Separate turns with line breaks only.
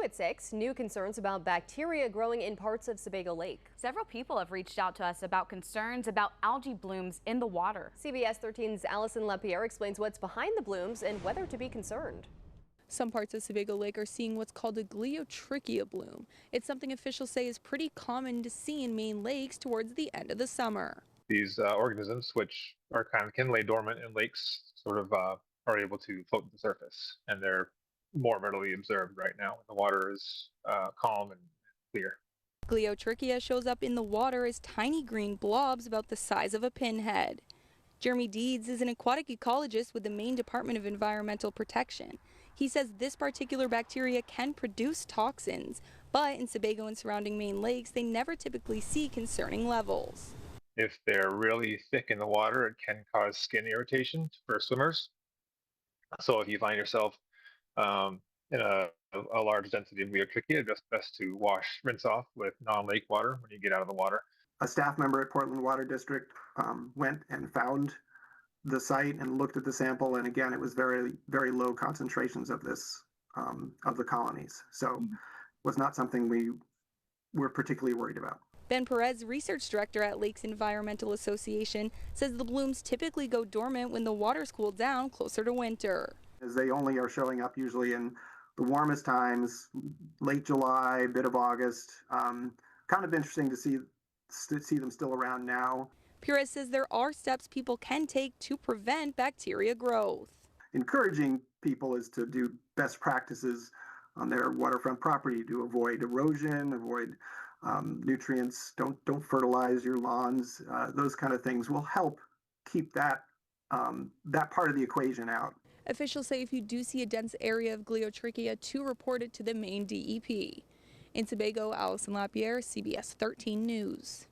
New at 6, new concerns about bacteria growing in parts of Sebago Lake.
Several people have reached out to us about concerns about algae blooms in the water.
CBS 13's Allison Lapierre explains what's behind the blooms and whether to be concerned.
Some parts of Sebago Lake are seeing what's called a Gloeotrichia bloom. It's something officials say is pretty common to see in Maine lakes towards the end of the summer.
These organisms, which can lay dormant in lakes, are able to float to the surface, and they're more readily observed right now when the water is calm and clear.
Gloeotrichia shows up in the water as tiny green blobs about the size of a pinhead. Jeremy Deeds is an aquatic ecologist with the Maine Department of Environmental Protection. He says this particular bacteria can produce toxins, but in Sebago and surrounding Maine lakes, they never typically see concerning levels.
If they're really thick in the water, it can cause skin irritation for swimmers. So if you find yourself in a large density of Gloeotrichia, just best to rinse off with non-lake water when you get out of the water.
A staff member at Portland Water District went and found the site and looked at the sample, and again, it was very, very low concentrations of this of the colonies. So was not something we were particularly worried about.
Ben Perez, research director at Lakes Environmental Association, says the blooms typically go dormant when the waters cool down closer to winter.
As they only are showing up usually in the warmest times, late July, bit of August. Kind of interesting to see them still around now.
Perez says there are steps people can take to prevent bacteria growth.
Encouraging people is to do best practices on their waterfront property to avoid erosion, avoid nutrients, don't fertilize your lawns. Those kind of things will help keep that part of the equation out.
Officials say if you do see a dense area of Gloeotrichia, to report it to the Maine DEP. In Sebago, Allison Lapierre, CBS 13 News.